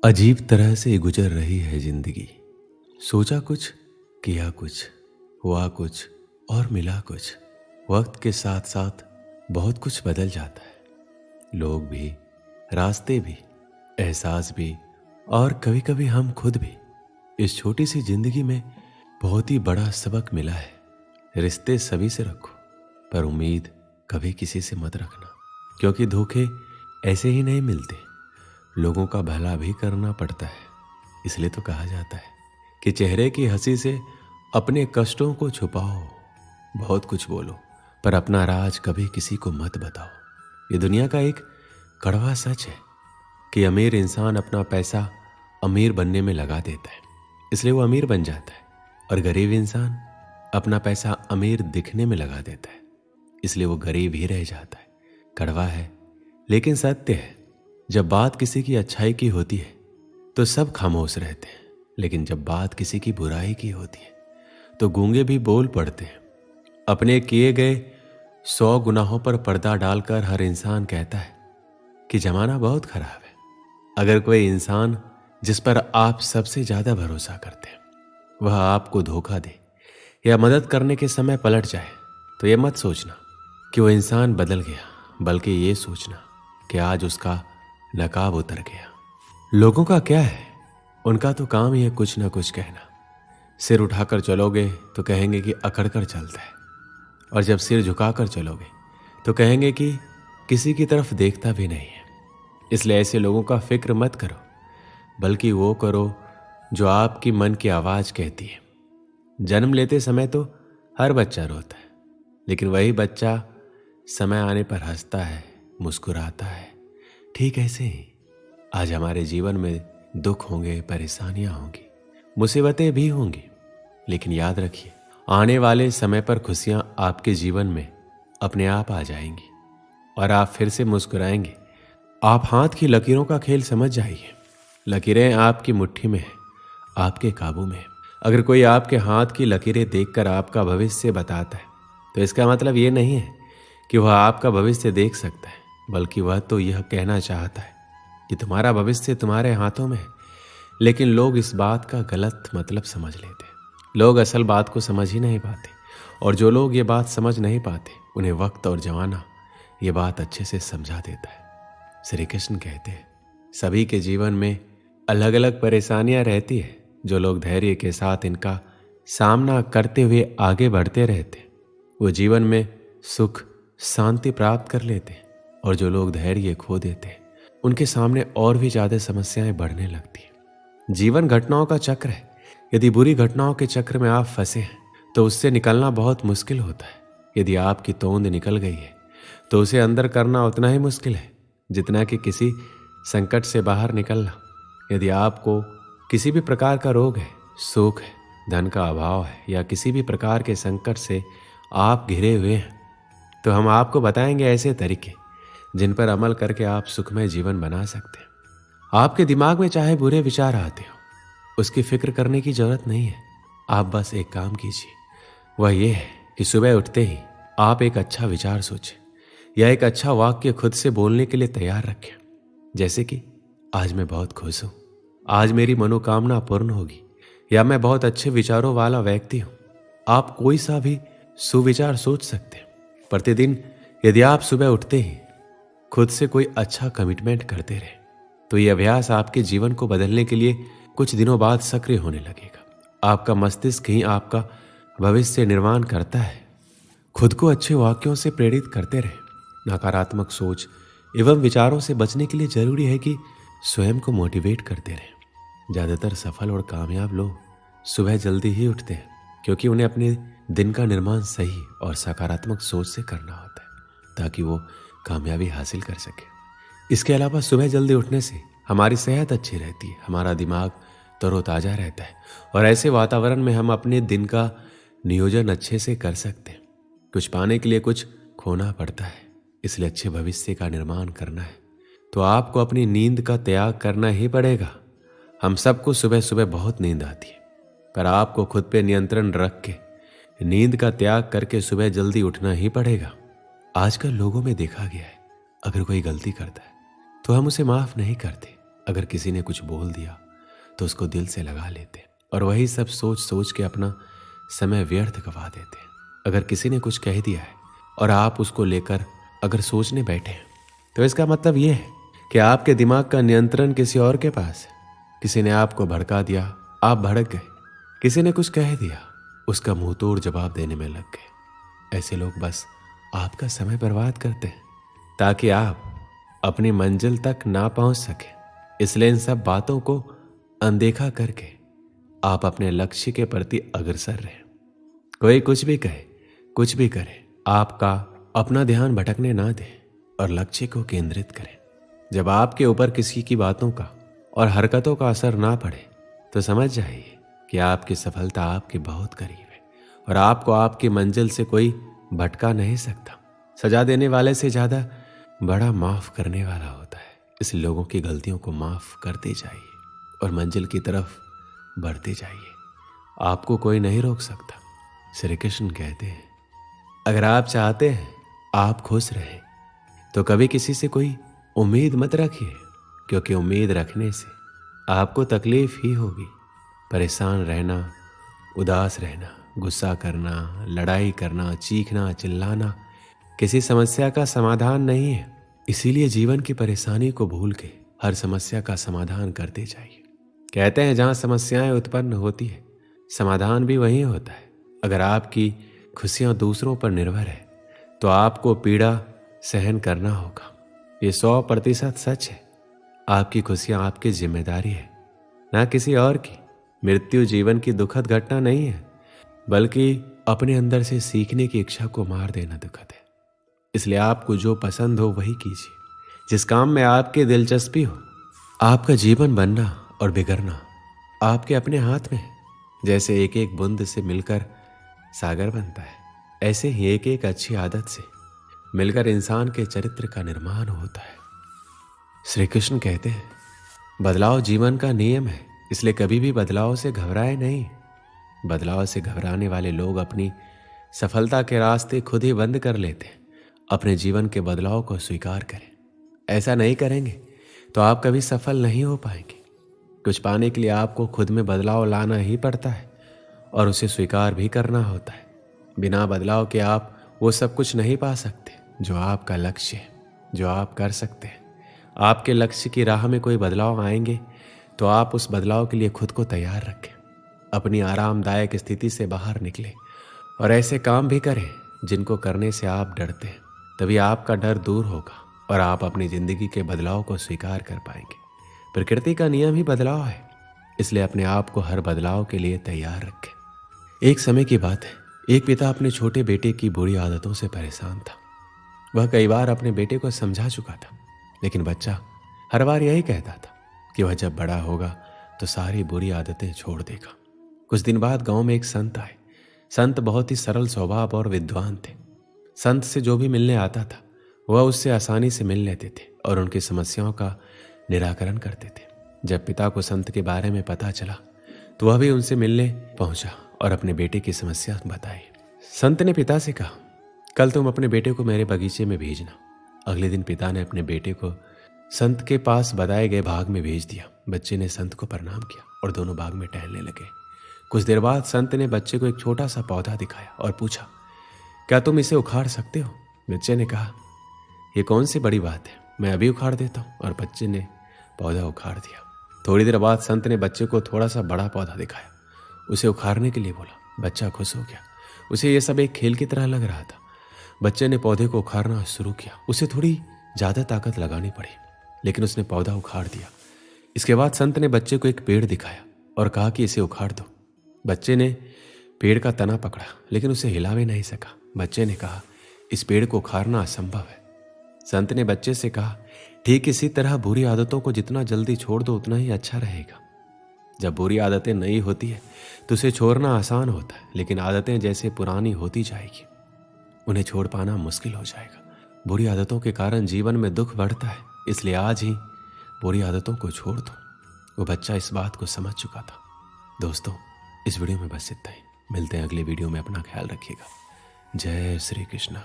अजीब तरह से गुजर रही है जिंदगी। सोचा कुछ, किया कुछ, हुआ कुछ और मिला कुछ। वक्त के साथ साथ बहुत कुछ बदल जाता है। लोग भी, रास्ते भी, एहसास भी और कभी कभी हम खुद भी। इस छोटी सी जिंदगी में बहुत ही बड़ा सबक मिला है। रिश्ते सभी से रखो, पर उम्मीद कभी किसी से मत रखना, क्योंकि धोखे ऐसे ही नहीं मिलते। लोगों का भला भी करना पड़ता है। इसलिए तो कहा जाता है कि चेहरे की हंसी से अपने कष्टों को छुपाओ। बहुत कुछ बोलो, पर अपना राज कभी किसी को मत बताओ। ये दुनिया का एक कड़वा सच है कि अमीर इंसान अपना पैसा अमीर बनने में लगा देता है, इसलिए वो अमीर बन जाता है। और गरीब इंसान अपना पैसा अमीर दिखने में लगा देता है, इसलिए वो गरीब ही रह जाता है। कड़वा है लेकिन सत्य है। जब बात किसी की अच्छाई की होती है तो सब खामोश रहते हैं, लेकिन जब बात किसी की बुराई की होती है तो गूंगे भी बोल पड़ते हैं। अपने किए गए 100 गुनाहों पर पर्दा डालकर हर इंसान कहता है कि जमाना बहुत खराब है। अगर कोई इंसान जिस पर आप सबसे ज्यादा भरोसा करते हैं वह आपको धोखा दे या मदद करने के समय पलट जाए, तो यह मत सोचना कि वो इंसान बदल गया, बल्कि ये सोचना कि आज उसका नकाब उतर गया। लोगों का क्या है, उनका तो काम ही है कुछ ना कुछ कहना। सिर उठाकर चलोगे तो कहेंगे कि अकड़ कर चलता है, और जब सिर झुकाकर चलोगे तो कहेंगे कि किसी की तरफ देखता भी नहीं है। इसलिए ऐसे लोगों का फिक्र मत करो, बल्कि वो करो जो आपकी मन की आवाज कहती है। जन्म लेते समय तो हर बच्चा रोता है, लेकिन वही बच्चा समय आने पर हंसता है, मुस्कुराता है। ठीक ऐसे ही आज हमारे जीवन में दुख होंगे, परेशानियां होंगी, मुसीबतें भी होंगी, लेकिन याद रखिए आने वाले समय पर खुशियां आपके जीवन में अपने आप आ जाएंगी और आप फिर से मुस्कुराएंगे। आप हाथ की लकीरों का खेल समझ जाइए। लकीरें आपकी मुट्ठी में है, आपके काबू में है। अगर कोई आपके हाथ की लकीरें देखकर आपका भविष्य बताता है तो इसका मतलब ये नहीं है कि वह आपका भविष्य देख सकता है, बल्कि वह तो यह कहना चाहता है कि तुम्हारा भविष्य तुम्हारे हाथों में है। लेकिन लोग इस बात का गलत मतलब समझ लेते हैं। लोग असल बात को समझ ही नहीं पाते, और जो लोग ये बात समझ नहीं पाते उन्हें वक्त और जमाना ये बात अच्छे से समझा देता है। श्री कृष्ण कहते हैं सभी के जीवन में अलग अलग परेशानियां रहती है। जो लोग धैर्य के साथ इनका सामना करते हुए आगे बढ़ते रहते वो जीवन में सुख शांति प्राप्त कर लेते हैं, और जो लोग धैर्य खो देते हैं उनके सामने और भी ज्यादा समस्याएं बढ़ने लगती हैं। जीवन घटनाओं का चक्र है। यदि बुरी घटनाओं के चक्र में आप फंसे हैं तो उससे निकलना बहुत मुश्किल होता है। यदि आपकी तोंद निकल गई है तो उसे अंदर करना उतना ही मुश्किल है जितना कि किसी संकट से बाहर निकलना। यदि आपको किसी भी प्रकार का रोग है, सुख है, धन का अभाव है, या किसी भी प्रकार के संकट से आप घिरे हुए हैं, तो हम आपको बताएंगे ऐसे तरीके जिन पर अमल करके आप सुखमय जीवन बना सकते हैं। आपके दिमाग में चाहे बुरे विचार आते हो, उसकी फिक्र करने की जरूरत नहीं है। आप बस एक काम कीजिए, वह यह है कि सुबह उठते ही आप एक अच्छा विचार सोचें या एक अच्छा वाक्य खुद से बोलने के लिए तैयार रखें। जैसे कि आज मैं बहुत खुश हूं, आज मेरी मनोकामना पूर्ण होगी, या मैं बहुत अच्छे विचारों वाला व्यक्ति हूं। आप कोई सा भी सुविचार सोच सकते हैं। प्रतिदिन यदि आप सुबह उठते ही खुद से कोई अच्छा कमिटमेंट करते रहे तो यह अभ्यास आपके जीवन को बदलने के लिए कुछ दिनों बाद सक्रिय होने लगेगा। आपका मस्तिष्क ही आपका भविष्य निर्माण करता है। खुद को अच्छे वाक्यों से प्रेरित करते रहे। नकारात्मक सोच एवं विचारों से बचने के लिए जरूरी है कि स्वयं को मोटिवेट करते रहें। ज्यादातर सफल और कामयाब लोग सुबह जल्दी ही उठते हैं, क्योंकि उन्हें अपने दिन का निर्माण सही और सकारात्मक सोच से करना होता है ताकि वो कामयाबी हासिल कर सके। इसके अलावा सुबह जल्दी उठने से हमारी सेहत अच्छी रहती है, हमारा दिमाग तरोताजा रहता है, और ऐसे वातावरण में हम अपने दिन का नियोजन अच्छे से कर सकते हैं। कुछ पाने के लिए कुछ खोना पड़ता है, इसलिए अच्छे भविष्य का निर्माण करना है तो आपको अपनी नींद का त्याग करना ही पड़ेगा। हम सबको सुबह सुबह बहुत नींद आती है, पर आपको खुद पे नियंत्रण रख के नींद का त्याग करके सुबह जल्दी उठना ही पड़ेगा। आजकल लोगों में देखा गया है, अगर कोई गलती करता है तो हम उसे माफ नहीं करते, अगर किसी ने कुछ बोल दिया तो उसको दिल से लगा लेते और वही सब सोच सोच के अपना समय व्यर्थ गवा देते। अगर किसी ने कुछ कह दिया है और आप उसको लेकर अगर सोचने बैठे हैं तो इसका मतलब ये है कि आपके दिमाग का नियंत्रण किसी और के पास है। किसी ने आपको भड़का दिया, आप भड़क गए। किसी ने कुछ कह दिया, उसका मुंह तोड़ जवाब देने में लग गए। ऐसे लोग बस आपका समय बर्बाद करते हैं ताकि आप अपनी मंजिल तक ना पहुंच सके। इसलिए इन सब बातों को अनदेखा करके आप अपने लक्ष्य के प्रति अग्रसर रहें। कोई कुछ भी कहे, कुछ भी करे, आपका अपना ध्यान भटकने ना दे और लक्ष्य को केंद्रित करें। जब आपके ऊपर किसी की बातों का और हरकतों का असर ना पड़े तो समझ जाइए कि आपकी सफलता आपके बहुत करीब है और आपको आपकी मंजिल से कोई भटका नहीं सकता। सजा देने वाले से ज्यादा बड़ा माफ करने वाला होता है। इस लोगों की गलतियों को माफ करते जाइए और मंजिल की तरफ बढ़ते जाइए। आपको कोई नहीं रोक सकता। श्री कृष्ण कहते हैं, अगर आप चाहते हैं आप खुश रहें तो कभी किसी से कोई उम्मीद मत रखिए, क्योंकि उम्मीद रखने से आपको तकलीफ ही होगी। परेशान रहना, उदास रहना, गुस्सा करना, लड़ाई करना, चीखना, चिल्लाना किसी समस्या का समाधान नहीं है। इसीलिए जीवन की परेशानी को भूल के हर समस्या का समाधान करते जाइए। कहते हैं जहां समस्याएं उत्पन्न होती है समाधान भी वहीं होता है। अगर आपकी खुशियां दूसरों पर निर्भर है तो आपको पीड़ा सहन करना होगा। ये 100% सच है। आपकी खुशियां आपकी जिम्मेदारी है, ना किसी और की। मृत्यु जीवन की दुखद घटना नहीं है, बल्कि अपने अंदर से सीखने की इच्छा को मार देना दुखद है। इसलिए आपको जो पसंद हो वही कीजिए, जिस काम में आपकी दिलचस्पी हो। आपका जीवन बनना और बिगड़ना आपके अपने हाथ में है। जैसे एक एक बूंद से मिलकर सागर बनता है, ऐसे ही एक एक अच्छी आदत से मिलकर इंसान के चरित्र का निर्माण होता है। श्री कृष्ण कहते हैं, बदलाव जीवन का नियम है, इसलिए कभी भी बदलाव से घबराए नहीं। बदलाव से घबराने वाले लोग अपनी सफलता के रास्ते खुद ही बंद कर लेते हैं। अपने जीवन के बदलाव को स्वीकार करें। ऐसा नहीं करेंगे तो आप कभी सफल नहीं हो पाएंगे। कुछ पाने के लिए आपको खुद में बदलाव लाना ही पड़ता है और उसे स्वीकार भी करना होता है। बिना बदलाव के आप वो सब कुछ नहीं पा सकते जो आपका लक्ष्य है, जो आप कर सकते हैं। आपके लक्ष्य की राह में कोई बदलाव आएंगे तो आप उस बदलाव के लिए खुद को तैयार रखें। अपनी आरामदायक स्थिति से बाहर निकलें और ऐसे काम भी करें जिनको करने से आप डरते हैं। तभी आपका डर दूर होगा और आप अपनी जिंदगी के बदलाव को स्वीकार कर पाएंगे। प्रकृति का नियम ही बदलाव है, इसलिए अपने आप को हर बदलाव के लिए तैयार रखें। एक समय की बात है, एक पिता अपने छोटे बेटे की बुरी आदतों से परेशान था। वह कई बार अपने बेटे को समझा चुका था, लेकिन बच्चा हर बार यही कहता था कि वह जब बड़ा होगा तो सारी बुरी आदतें छोड़ देगा। कुछ दिन बाद गांव में एक संत आए। संत बहुत ही सरल स्वभाव और विद्वान थे। संत से जो भी मिलने आता था वह उससे आसानी से मिल लेते थे और उनकी समस्याओं का निराकरण करते थे। जब पिता को संत के बारे में पता चला तो वह भी उनसे मिलने पहुंचा और अपने बेटे की समस्या बताई। संत ने पिता से कहा, कल तुम अपने बेटे को मेरे बगीचे में भेजना। अगले दिन पिता ने अपने बेटे को संत के पास बताए गए बाग में भेज दिया। बच्चे ने संत को प्रणाम किया और दोनों बाग में टहलने लगे। कुछ देर बाद संत ने बच्चे को एक छोटा सा पौधा दिखाया और पूछा, क्या तुम इसे उखाड़ सकते हो? बच्चे ने कहा, यह कौन सी बड़ी बात है, मैं अभी उखाड़ देता हूँ। और बच्चे ने पौधा उखाड़ दिया। थोड़ी देर बाद संत ने बच्चे को थोड़ा सा बड़ा पौधा दिखाया, उसे उखाड़ने के लिए बोला। बच्चा खुश हो गया, उसे यह सब एक खेल की तरह लग रहा था। बच्चे ने पौधे को उखाड़ना शुरू किया। उसे थोड़ी ज्यादा ताकत लगानी पड़ी, लेकिन उसने पौधा उखाड़ दिया। इसके बाद संत ने बच्चे को एक पेड़ दिखाया और कहा कि इसे उखाड़ दो। बच्चे ने पेड़ का तना पकड़ा, लेकिन उसे हिला भी नहीं सका। बच्चे ने कहा, इस पेड़ को उखाड़ना असंभव है। संत ने बच्चे से कहा, ठीक इसी तरह बुरी आदतों को जितना जल्दी छोड़ दो उतना ही अच्छा रहेगा। जब बुरी आदतें नई होती है तो उसे छोड़ना आसान होता है, लेकिन आदतें जैसे पुरानी होती जाएगी उन्हें छोड़ पाना मुश्किल हो जाएगा। बुरी आदतों के कारण जीवन में दुख बढ़ता है, इसलिए आज ही बुरी आदतों को छोड़ दो। वो बच्चा इस बात को समझ चुका था। दोस्तों, इस वीडियो में बस इतना ही। मिलते हैं अगले वीडियो में। अपना ख्याल रखिएगा। जय श्री कृष्ण।